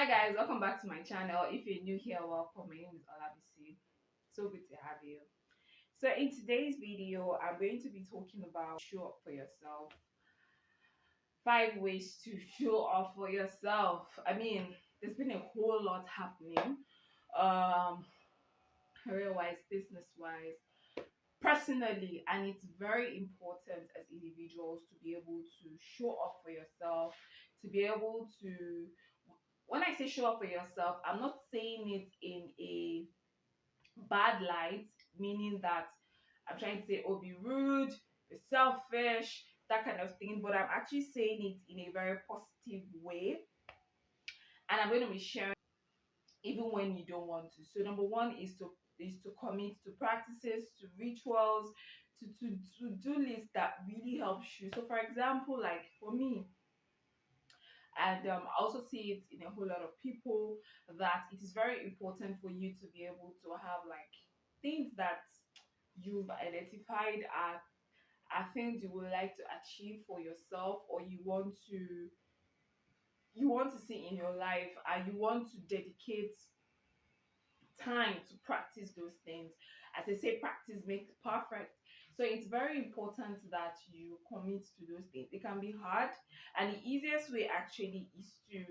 Hi guys, welcome back to my channel. If you're new here, welcome. My name is Olabisi. So good to have you. So in today's video, I'm going to be talking about show up for yourself. 5 ways to show up for yourself. I mean, there's been a whole lot happening, career-wise, business-wise, personally, and it's very important as individuals to be able to show up for yourself, to be able to, when I say show up for yourself, I'm not saying it in a bad light, meaning that I'm trying to say, oh, be rude, be selfish, that kind of thing, but I'm actually saying it in a very positive way. And I'm going to be sharing even when you don't want to. So number one is to commit to practices, to rituals, to do lists that really helps you. So for example, like for me, and I also see it in a whole lot of people, that it is very important for you to be able to have like things that you've identified are things you would like to achieve for yourself, or you want to see in your life, and you want to dedicate time to practice those things. As I say, practice makes perfect. So it's very important that you commit to those things. It can be hard, and the easiest way actually is to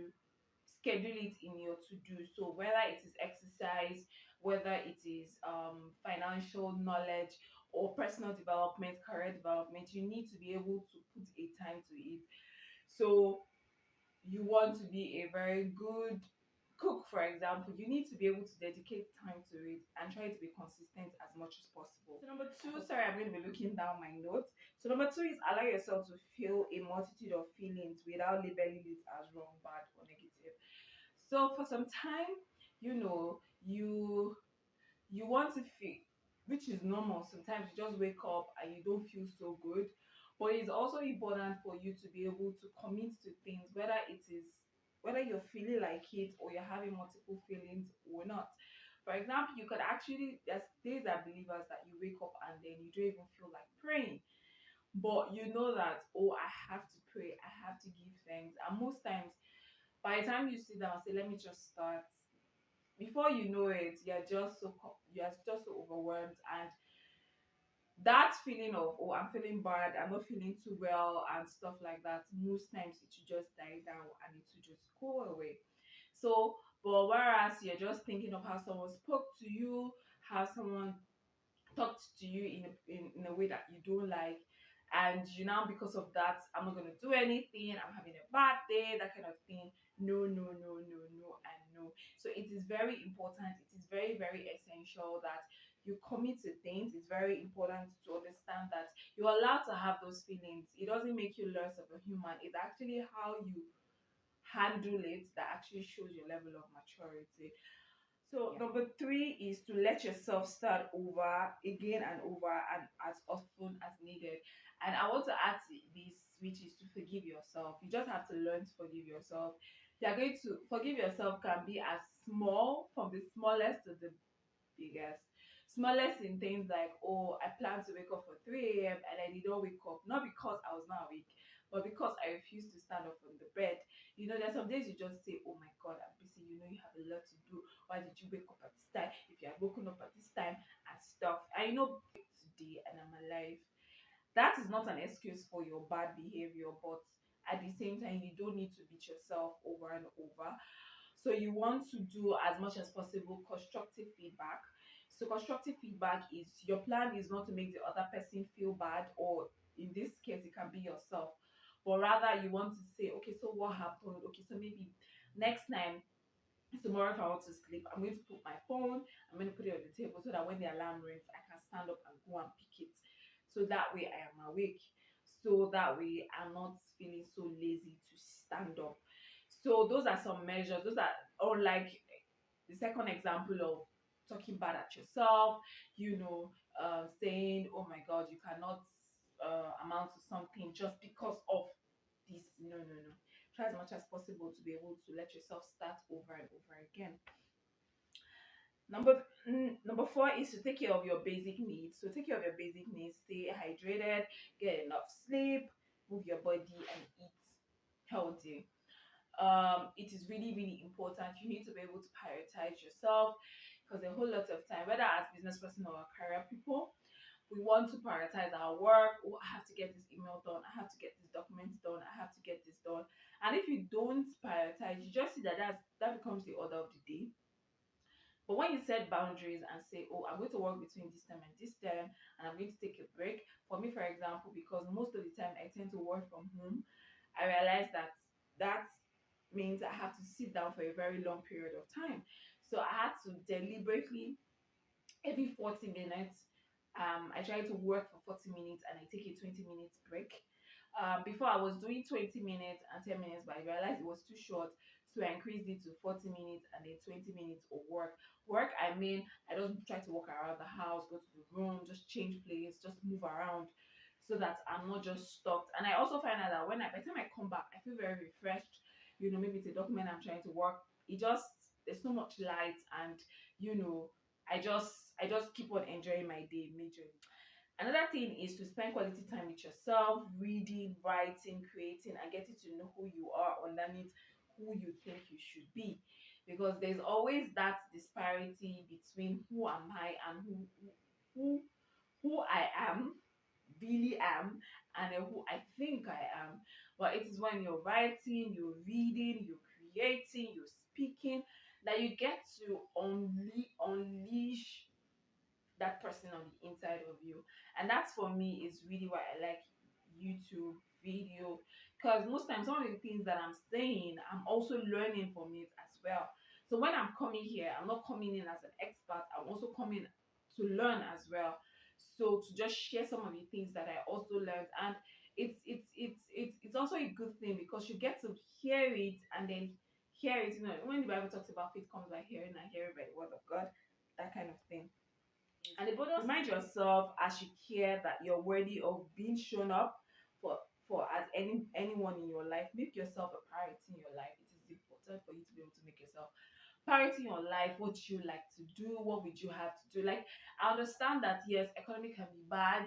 schedule it in your to-do. So whether it is exercise, whether it is financial knowledge or personal development, career development, you need to be able to put a time to it. So you want to be a very good cook, for example, you need to be able to dedicate time to it and try to be consistent as much as possible. So number two, sorry, I'm going to be looking down my notes. So number two is allow yourself to feel a multitude of feelings without labeling it as wrong, bad, or negative. So for some time, you know, you want to feel, which is normal. Sometimes you just wake up and you don't feel so good. But it's also important for you to be able to commit to things, whether you're feeling like it or you're having multiple feelings or not. For example, you could actually, there's days that believers that you wake up and then you don't even feel like praying. But you know that, oh, I have to pray, I have to give thanks. And most times, by the time you sit down and say, let me just start, before you know it, you're just so overwhelmed, and that feeling of, oh, I'm feeling bad, I'm not feeling too well and stuff like that, most times it should just die down and it should just go away. So but whereas you're just thinking of how someone spoke to you, how someone talked to you in a way that you don't like, and you now, because of that, I'm not going to do anything, I'm having a bad day, that kind of thing. No, no, no, no, no, and no. So it is very important, it is very, very essential that you commit to things. It's very important to understand that you're allowed to have those feelings. It doesn't make you less of a human. It's actually how you handle it that actually shows your level of maturity. So number three is to let yourself start over again and over and as often as needed. And I want to add to this, which is to forgive yourself. You just have to learn to forgive yourself. You're going to forgive yourself, can be as small, from the smallest to the biggest. Smallest in things like, oh, I plan to wake up for 3 a.m. and I did not wake up, not because I was not awake, but because I refused to stand up from the bed. There's some days you just say, oh my God, I'm busy. You have a lot to do. Why did you wake up at this time? If you had woken up at this time and stuff. I know today and I'm alive. That is not an excuse for your bad behavior, but at the same time, you don't need to beat yourself over and over. So you want to do as much as possible constructive feedback. So constructive feedback is, your plan is not to make the other person feel bad, or in this case, it can be yourself. But rather you want to say, okay, so what happened? Okay, so maybe next time, tomorrow, if I want to sleep, I'm going to put my phone, I'm going to put it on the table so that when the alarm rings, I can stand up and go and pick it. So that way I am awake. So that way I'm not feeling so lazy to stand up. So those are some measures. Those are, or like the second example of talking bad at yourself, saying, oh my God, you cannot amount to something just because of this. No, no, no. Try as much as possible to be able to let yourself start over and over again. Number four is to take care of your basic needs. So take care of your basic needs. Stay hydrated, get enough sleep, move your body, and eat healthy. it is really, really important. You need to be able to prioritize yourself, because a whole lot of time, whether as business person or career people, we want to prioritize our work. Oh, I have to get this email done. I have to get this document done. I have to get this done. And if you don't prioritize, you just see that that becomes the order of the day. But when you set boundaries and say, oh, I'm going to work between this time and this time, and I'm going to take a break. For me, for example, because most of the time I tend to work from home, I realize that means I have to sit down for a very long period of time. So I had to deliberately, every 40 minutes, I try to work for 40 minutes and I take a 20 minutes break. Before I was doing 20 minutes and 10 minutes, but I realized it was too short. So I increased it to 40 minutes and then 20 minutes of work. Work, I mean, I don't try to walk around the house, go to the room, just change place, just move around so that I'm not just stuck. And I also find out that by the time I come back, I feel very refreshed. Maybe it's a document I'm trying to work. There's so much light, and you know, I just keep on enjoying my day majorly. Another thing is to spend quality time with yourself, reading, writing, creating, and getting to know who you are underneath who you think you should be. Because there's always that disparity between who am I and who who I am, really am, and who I think I am. But it is when you're writing, you're reading, you're creating, you're speaking, that you get to unleash that person on the inside of you. And that's, for me, is really why I like YouTube video, because most times some of the things that I'm saying, I'm also learning from it as well. So when I'm coming here, I'm not coming in as an expert, I'm also coming to learn as well. So to just share some of the things that I also learned, and it's also a good thing because you get to hear it and then hear it. When the Bible talks about faith comes by hearing and hearing by the word of God, that kind of thing. And the bonus, remind yourself as you care that you're worthy of being shown up for as anyone in your life. Make yourself a priority in your life. It is important for you to be able to make yourself priority in your life. What you like to do, what would you have to do? Like, I understand that yes, economy can be bad,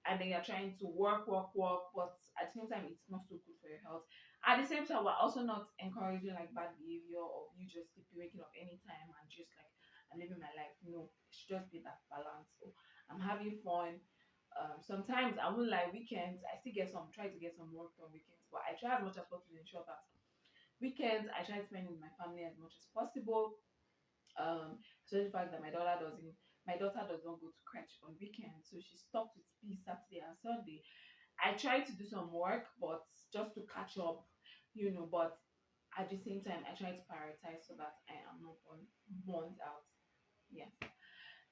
and then you're trying to work, but at the same time it's not so good for your health. At the same time, we're also not encouraging like bad behavior or you just sleeping, waking up anytime and just like I'm living my life. No, it should just be that balance. So I'm having fun. Sometimes I won't like weekends. I still try to get some work on weekends, but I try as much as possible to ensure that weekends I try to spend with my family as much as possible. So the fact that my daughter does not go to crèche on weekends, so she stopped with me Saturday and Sunday. I try to do some work, but just to catch up, But at the same time, I try to prioritize so that I am not burnt out. Yeah.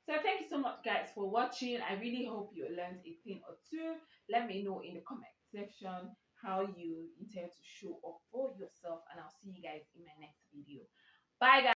So thank you so much, guys, for watching. I really hope you learned a thing or two. Let me know in the comment section how you intend to show up for yourself, and I'll see you guys in my next video. Bye, guys.